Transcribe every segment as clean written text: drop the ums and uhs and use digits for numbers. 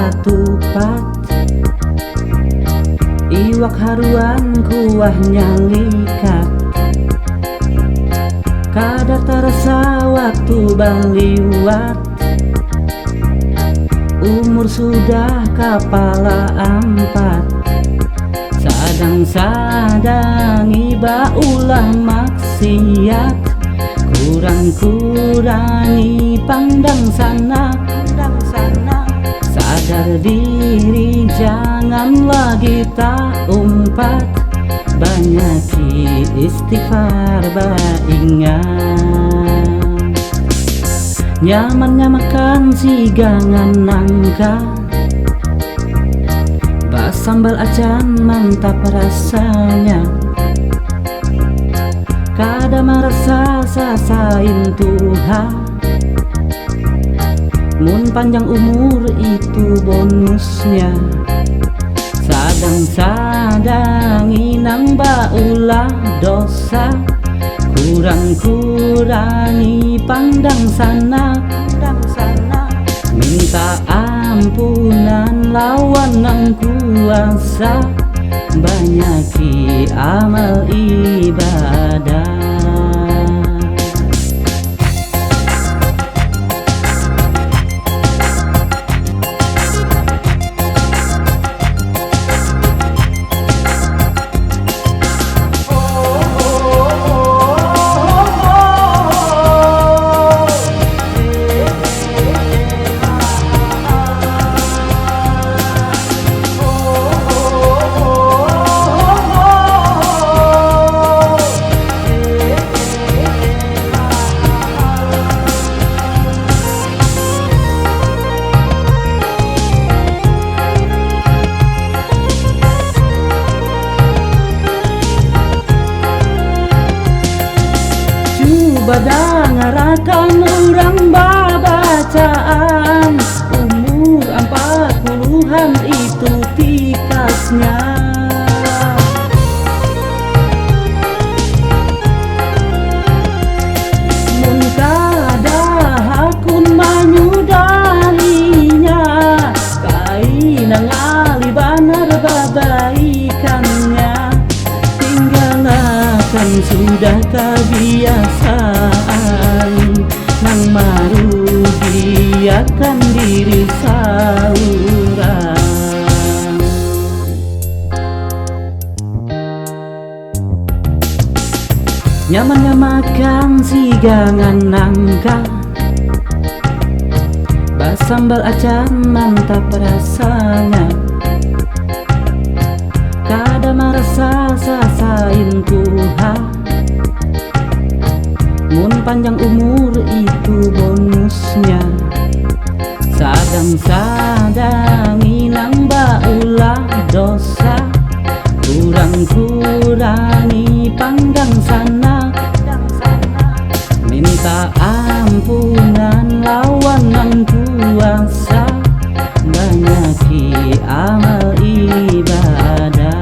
katupat, iwak haruan kuahnya likat. Kada terasa waktu baliwat, umur sudah kepala 4. Sadang-sadang iba ulah maksiat, kurang-kurangi pandang sana. Sadar diri jangan lagi tak umpat, banyaki istighfar baingan. Nyamannya makan sigangan nangka, bas sambal acan mantap rasanya. Kada merasa sasain Tuhan, mun panjang umur itu bonusnya. Sadang-sadang inang baulah dosa, kurang-kurangi pandang sana. Minta ampunan lawan nang kuasa, banyaki amal ibadah. Badangarakan orang babacaan, umur 40-an itu tikasnya. Mun kada hakun menyudahinya, kaina ngali banar babaikannya. Tinggalkan sudah kebiasaan, nang merugiakan diri saurang. Nyamannya makan sigangan nangka, bas sambal acan mantap rasanya. Kada merasa sasain Tuhan, mun panjang umur itu bonusnya. Sadang-sadang inang baulah dosa, kurang-kurangi pandang sana. Minta ampunan lawan nang kuasa, banyaki amal ibadah.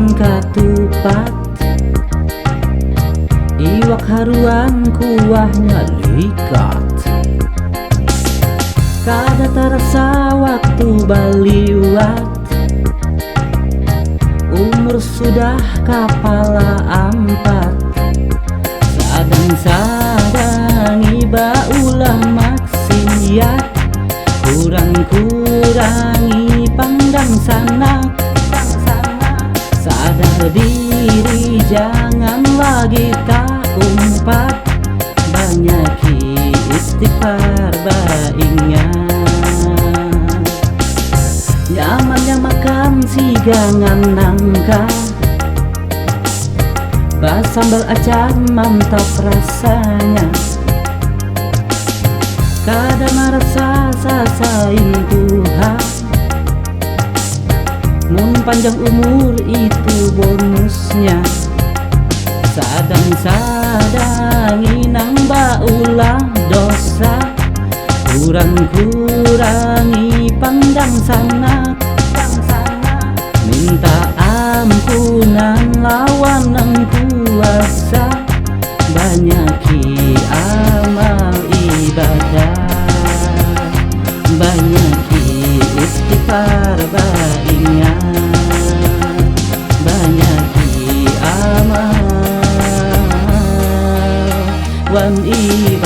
ikan katupat, iwak haruan kuahnya likat. Kada terasa waktu baliwat, umur sudah kepala ampat. Sadang-sadangi baulah maksiat, kurang-kurangi pandang sanak. Sadar diri jangan lagi tak umpat, banyaki istighfar baingat. Nyamannya makan sigangan nangka, sambal acar mantap rasanya. Kada merasa sasain Tuhan, mun panjang umur itu bonusnya. Sadang-sadangi nang baulah dosa, kurang-kurangi pandang sanak. Minta ampunan lawan nang kuasa, banyaki amal ibadah, banyaki istighfar baingat, banyaki amal wan ibadah.